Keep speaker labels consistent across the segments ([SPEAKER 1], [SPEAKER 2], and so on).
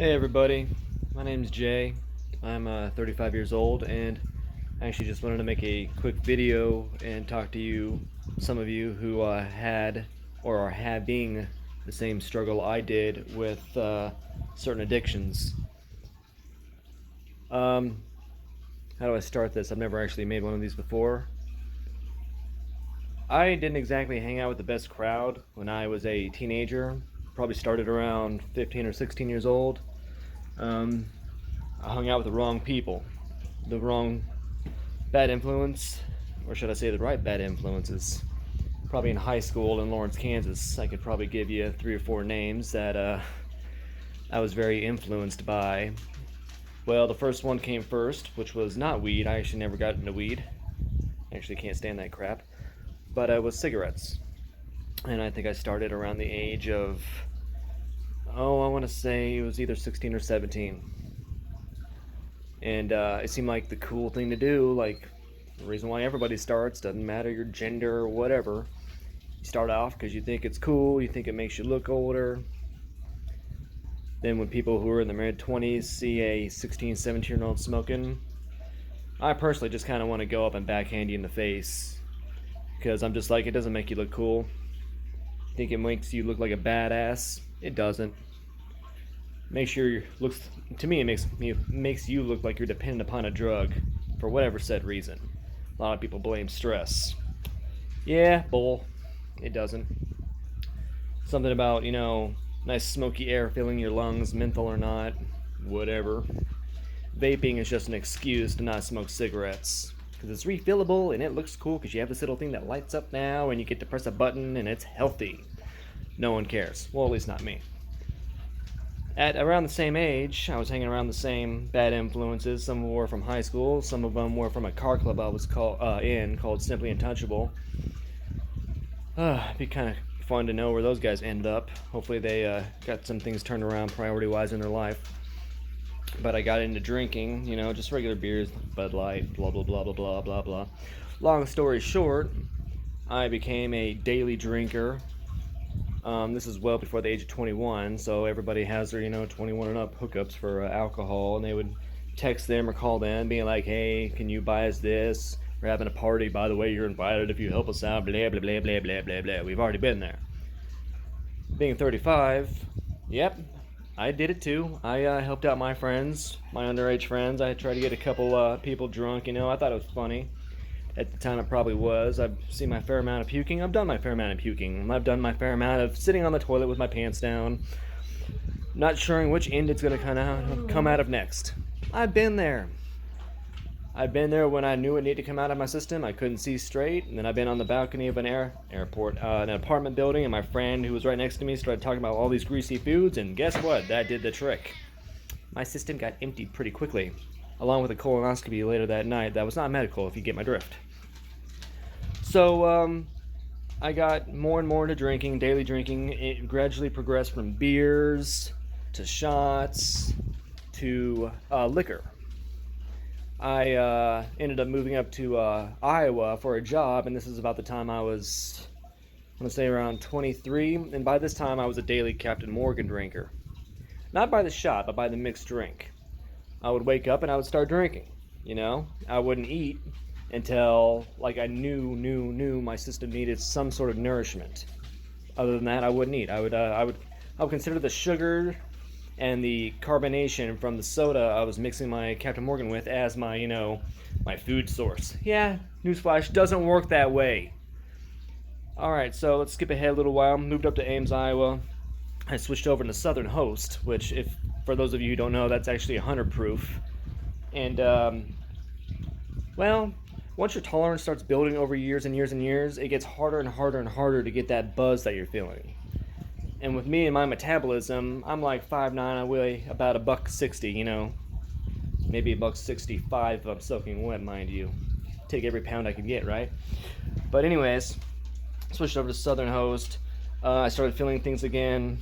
[SPEAKER 1] Hey everybody, my name's Jay. I'm 35 years old, and I actually just wanted to make a quick video and talk to you, some of you who had or are having the same struggle I did with certain addictions. Um, how do I start this? I've never actually made one of these before. I didn't exactly hang out with the best crowd when I was a teenager. Probably started around 15 or 16 years old. Um, I hung out with the wrong people, the wrong bad influence, or should I say the right bad influences. Probably in high school in Lawrence, Kansas, I could probably give you 3 or 4 names that I was very influenced by. Well, the first one came first, which was not weed. I actually never got into weed. I actually can't stand that crap. But it was cigarettes. And I think I started around the age of, I want to say it was either 16 or 17. And it seemed like the cool thing to do, like the reason why everybody starts, doesn't matter your gender or whatever. You start off because you think it's cool, you think it makes you look older. Then when people who are in their mid-20s see a 16, 17-year-old smoking, I personally just kind of want to go up and backhand you in the face. Because I'm just like, it doesn't make you look cool. Think it makes you look like a badass? It doesn't. Makes your looks to me, it makes you look like you're dependent upon a drug for whatever said reason. A lot of people blame stress. Yeah, bull. It doesn't. Something about, nice smoky air filling your lungs, menthol or not, whatever. Vaping is just an excuse to not smoke cigarettes. Because it's refillable and it looks cool because you have this little thing that lights up now and you get to press a button and it's healthy. No one cares. Well, at least not me. At around the same age, I was hanging around the same bad influences. Some were from high school, some of them were from a car club I was called Simply Untouchable. It'd be kind of fun to know where those guys ended up. Hopefully they got some things turned around priority-wise in their life. But I got into drinking, just regular beers, Bud Light, blah, blah, blah, blah, blah, blah, blah. Long story short, I became a daily drinker. This is well before the age of 21, so everybody has their, 21 and up hookups for alcohol, and they would text them or call them being like, hey, can you buy us this? We're having a party, by the way, you're invited if you help us out, blah, blah, blah, blah, blah, blah, blah. We've already been there. Being 35, yep, I did it too. I helped out my friends, my underage friends. I tried to get a couple people drunk, I thought it was funny. At the time it probably was. I've seen my fair amount of puking. I've done my fair amount of puking. I've done my fair amount of sitting on the toilet with my pants down, not sure which end it's going to kind of come out of next. I've been there. I've been there when I knew it needed to come out of my system. I couldn't see straight. And then I've been on the balcony of an an apartment building, and my friend who was right next to me started talking about all these greasy foods, and guess what? That did the trick. My system got emptied pretty quickly, along with a colonoscopy later that night. That was not medical, if you get my drift. So, I got more and more into drinking, daily drinking. It gradually progressed from beers to shots to liquor. I ended up moving up to Iowa for a job, and this is about the time I was, I want to say around 23, and by this time I was a daily Captain Morgan drinker. Not by the shot, but by the mixed drink. I would wake up and I would start drinking, I wouldn't eat until, I knew my system needed some sort of nourishment. Other than that, I wouldn't eat. I would consider the sugar and the carbonation from the soda I was mixing my Captain Morgan with as my, my food source. Yeah, newsflash, doesn't work that way. Alright, so let's skip ahead a little while. Moved up to Ames, Iowa. I switched over to Southern Host, which, if for those of you who don't know, that's actually 100 proof. And, once your tolerance starts building over years and years and years, it gets harder and harder and harder to get that buzz that you're feeling. And with me and my metabolism, I'm like 5'9", I weigh about $160, maybe $165 if I'm soaking wet, mind you. Take every pound I can get, right? But anyways, switched over to Southern Host. I started feeling things again.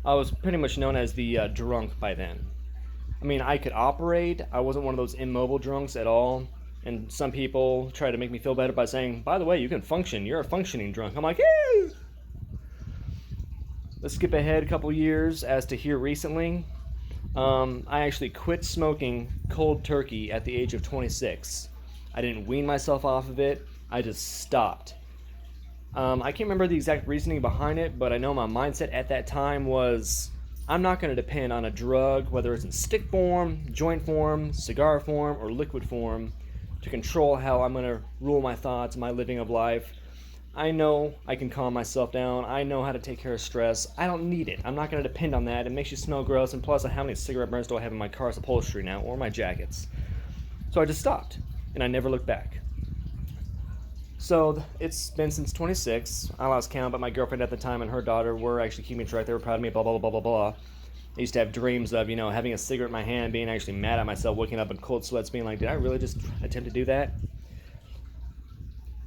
[SPEAKER 1] I was pretty much known as the drunk by then. I mean, I could operate. I wasn't one of those immobile drunks at all. And some people try to make me feel better by saying, by the way, you can function. You're a functioning drunk. I'm like, eh. Let's skip ahead a couple years as to here recently. I actually quit smoking cold turkey at the age of 26. I didn't wean myself off of it. I just stopped. I can't remember the exact reasoning behind it, but I know my mindset at that time was I'm not going to depend on a drug, whether it's in stick form, joint form, cigar form, or liquid form, to control how I'm going to rule my thoughts, my living of life. I know I can calm myself down. I know how to take care of stress. I don't need it. I'm not going to depend on that. It makes you smell gross, and plus, how many cigarette burns do I have in my car's upholstery now, or my jackets? So I just stopped, and I never looked back. So it's been since 26. I lost count, but my girlfriend at the time and her daughter were actually keeping track. They were proud of me, blah, blah, blah, blah, blah. I used to have dreams of, having a cigarette in my hand, being actually mad at myself, waking up in cold sweats, being like, did I really just attempt to do that?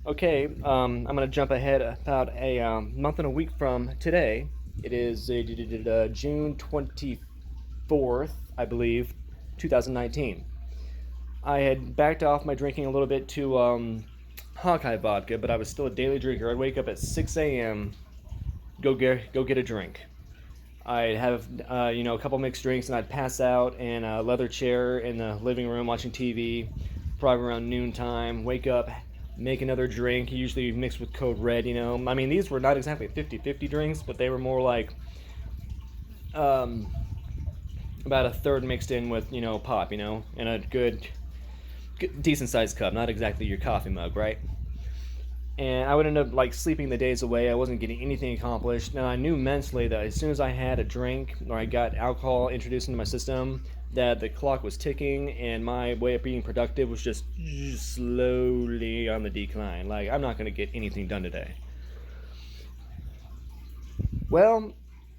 [SPEAKER 1] Okay, I'm going to jump ahead about a month and a week from today. It is June 24th, I believe, 2019. I had backed off my drinking a little bit to Hawkeye vodka, but I was still a daily drinker. I'd wake up at 6 a.m., go get a drink. I'd have a couple mixed drinks, and I'd pass out in a leather chair in the living room watching TV, probably around noontime. Wake up, make another drink, usually mixed with Code Red. I mean, these were not exactly 50-50 drinks, but they were more like about a third mixed in with pop, in a good decent sized cup, not exactly your coffee mug, right? And I would end up sleeping the days away. I wasn't getting anything accomplished, and I knew mentally that as soon as I had a drink or I got alcohol introduced into my system, that the clock was ticking and my way of being productive was just slowly on the decline. I'm not going to get anything done today. Well,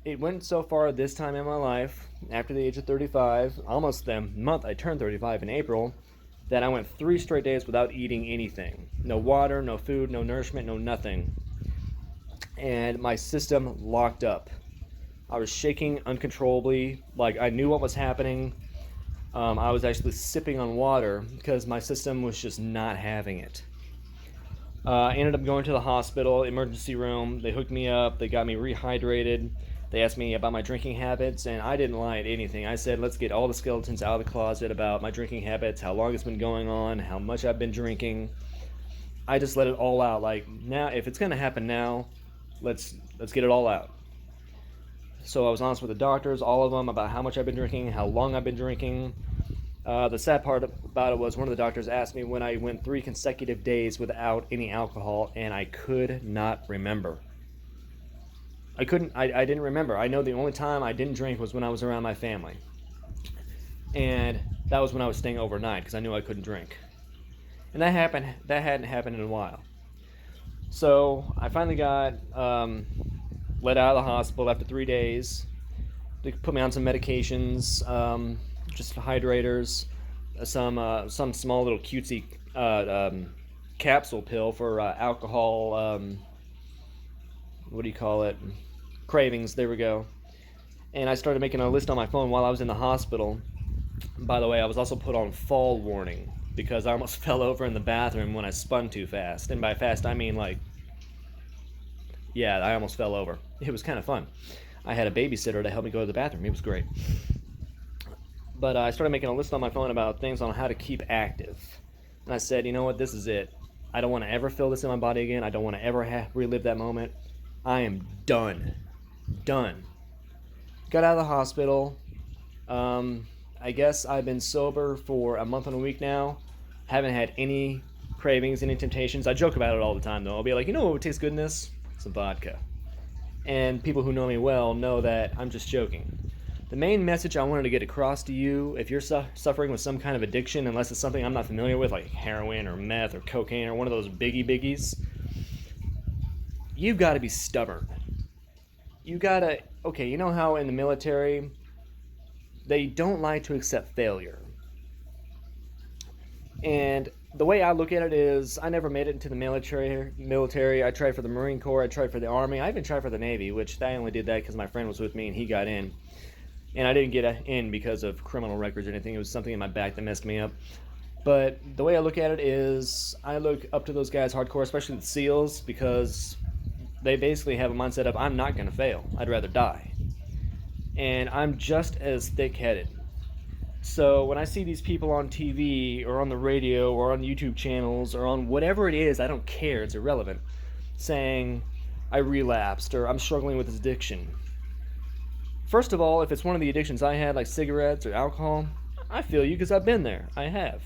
[SPEAKER 1] it went so far this time in my life, after the age of 35, almost the month I turned 35 in April, that I went 3 straight days without eating anything. No water, no food, no nourishment, no nothing. And my system locked up. I was shaking uncontrollably. I knew what was happening. I was actually sipping on water because my system was just not having it. I ended up going to the hospital, emergency room. They hooked me up. They got me rehydrated. They asked me about my drinking habits, and I didn't lie at anything. I said, let's get all the skeletons out of the closet about my drinking habits, how long it's been going on, how much I've been drinking. I just let it all out. Now, if it's going to happen now, let's get it all out. So I was honest with the doctors, all of them, about how much I've been drinking, how long I've been drinking. The sad part about it was one of the doctors asked me when I went 3 consecutive days without any alcohol, and I could not remember. I didn't remember. I know the only time I didn't drink was when I was around my family. And that was when I was staying overnight because I knew I couldn't drink. And that hadn't happened in a while. So I finally got let out of the hospital after 3 days. They put me on some medications, just hydrators, some small little cutesy capsule pill for alcohol, what do you call it? Cravings, there we go. And I started making a list on my phone while I was in the hospital. By the way, I was also put on fall warning because I almost fell over in the bathroom when I spun too fast. And by fast, I mean I almost fell over. It was kind of fun. I had a babysitter to help me go to the bathroom. It was great. But I started making a list on my phone about things on how to keep active. And I said, you know what, this is it. I don't want to ever feel this in my body again. I don't want to ever relive that moment. I am done. Got out of the hospital. I guess I've been sober for a month and a week now. Haven't had any cravings, any temptations. I joke about it all the time, though. I'll be like, you know what would taste good in this? Some vodka. And people who know me well know that I'm just joking. The main message I wanted to get across to you, if you're suffering with some kind of addiction, unless it's something I'm not familiar with, like heroin or meth or cocaine or one of those biggies, you've got to be stubborn. You know how in the military, they don't like to accept failure. And the way I look at it is, I never made it into the military. I tried for the Marine Corps, I tried for the Army, I even tried for the Navy, which I only did that because my friend was with me and he got in. And I didn't get in because of criminal records or anything. It was something in my back that messed me up. But the way I look at it is, I look up to those guys hardcore, especially the SEALs, because they basically have a mindset of, I'm not going to fail. I'd rather die. and I'm just as thick-headed. So when I see these people on TV or on the radio or on YouTube channels or on whatever it is, I don't care, it's irrelevant, saying I relapsed or I'm struggling with this addiction. First of all, if it's one of the addictions I had, like cigarettes or alcohol, I feel you because I've been there. I have.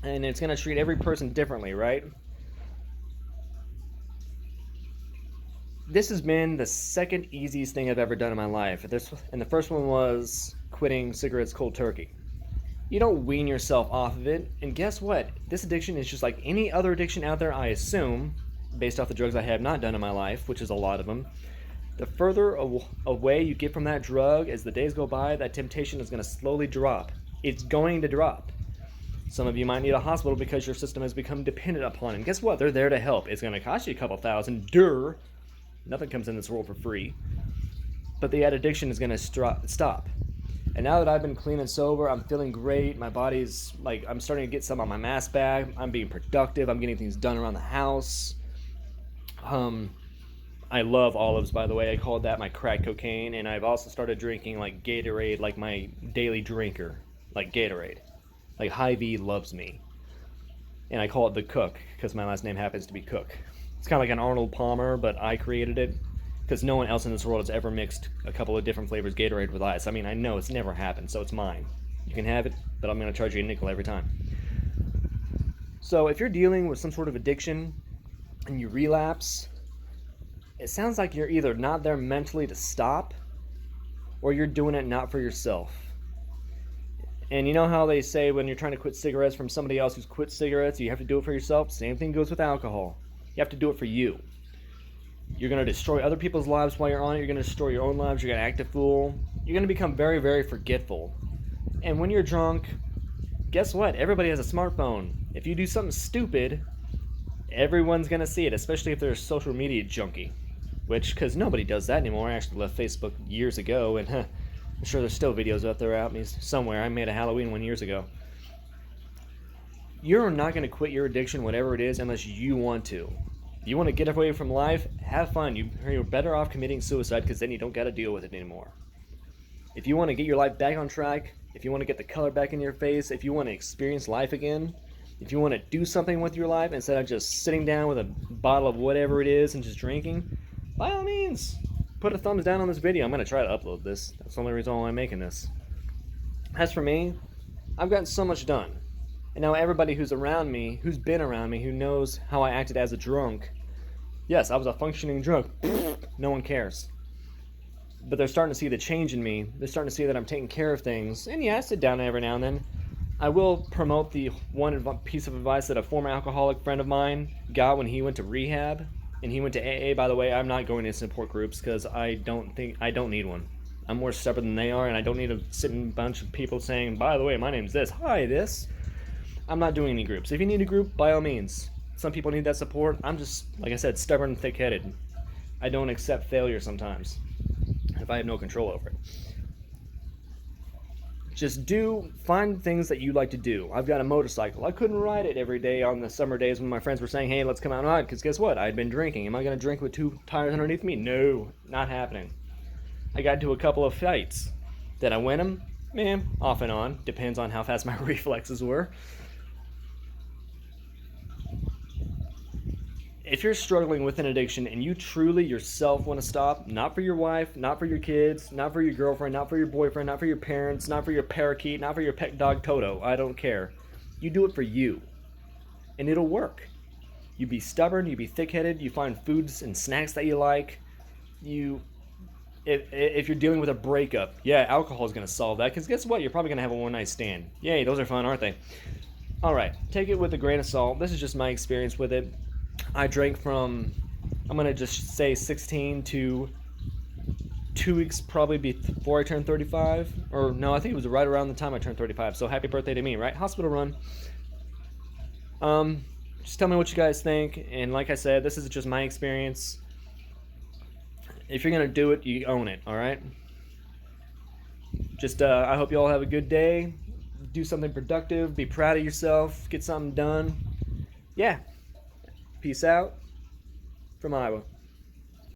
[SPEAKER 1] And it's going to treat every person differently, right? This has been the second easiest thing I've ever done in my life. And the first one was quitting cigarettes cold turkey. You don't wean yourself off of it. And guess what? This addiction is just like any other addiction out there, I assume, based off the drugs I have not done in my life, which is a lot of them. The further away you get from that drug, as the days go by, that temptation is going to slowly drop. It's going to drop. Some of you might need a hospital because your system has become dependent upon it. And guess what? They're there to help. It's going to cost you a couple thousand. Nothing comes in this world for free. But the addiction is going to stop. And now that I've been clean and sober, I'm feeling great. My body's like, I'm starting to get some on my mass back. I'm being productive. I'm getting things done around the house. I love olives, by the way. I called that my crack cocaine. And I've also started drinking like Gatorade, like my daily drinker, like Gatorade. Like Hy-Vee loves me. And I call it the Cook because my last name happens to be Cook. It's kind of like an Arnold Palmer, but I created it because no one else in this world has ever mixed a couple of different flavors Gatorade with ice. I mean, I know it's never happened, so it's mine. You can have it, but I'm going to charge you a nickel every time. So if you're dealing with some sort of addiction and you relapse, it sounds like you're either not there mentally to stop or you're doing it not for yourself. And you know how they say when you're trying to quit cigarettes from somebody else who's quit cigarettes, you have to do it for yourself? Same thing goes with alcohol. You have to do it for you. You're going to destroy other people's lives while you're on it. You're going to destroy your own lives. You're going to act a fool. You're going to become very, very forgetful. And when you're drunk, guess what? Everybody has a smartphone. If you do something stupid, everyone's going to see it, especially if they're a social media junkie. Because nobody does that anymore. I actually left Facebook years ago, and I'm sure there's still videos out there me somewhere. I made a Halloween one years ago. You're not going to quit your addiction, whatever it is, unless you want to. You want to get away from life? Have fun. You're better off committing suicide because then you don't got to deal with it anymore. If you want to get your life back on track, if you want to get the color back in your face, if you want to experience life again, if you want to do something with your life instead of just sitting down with a bottle of whatever it is and just drinking, by all means, put a thumbs down on this video. I'm going to try to upload this. That's the only reason why I'm making this. As for me, I've gotten so much done. And now everybody who's around me, who's been around me, who knows how I acted as a drunk, yes, I was a functioning drunk. No one cares. But they're starting to see the change in me. They're starting to see that I'm taking care of things. And yeah, I sit down every now and then. I will promote the one piece of advice that a former alcoholic friend of mine got when he went to rehab. And he went to AA. By the way, I'm not going to support groups because I don't need one. I'm more stubborn than they are, and I don't need a sitting bunch of people saying, by the way, my name's this. Hi, this. I'm not doing any groups. If you need a group, by all means. Some people need that support. I'm just, like I said, stubborn and thick-headed. I don't accept failure sometimes if I have no control over it. Just find things that you like to do. I've got a motorcycle. I couldn't ride it every day on the summer days when my friends were saying, hey, let's come out and ride, because guess what? I had been drinking. Am I going to drink with two tires underneath me? No, not happening. I got into a couple of fights. Did I win them? Man, off and on. Depends on how fast my reflexes were. If you're struggling with an addiction and you truly yourself want to stop, not for your wife, not for your kids, not for your girlfriend, not for your boyfriend, not for your parents, not for your parakeet, not for your pet dog Toto, I don't care. You do it for you. And it'll work. You be stubborn, you be thick-headed, you find foods and snacks that you like. If you're dealing with a breakup, yeah, alcohol is going to solve that, because guess what? You're probably going to have a one-night stand. Yay, those are fun, aren't they? Alright, take it with a grain of salt. This is just my experience with it. I drank from, I'm going to just say 16 to 2 weeks probably before I turned 35. Or no, I think it was right around the time I turned 35. So happy birthday to me, right? Hospital run. Just tell me what you guys think. And like I said, this is just my experience. If you're going to do it, you own it, all right? Just, I hope you all have a good day. Do something productive. Be proud of yourself. Get something done. Yeah. Peace out from Iowa.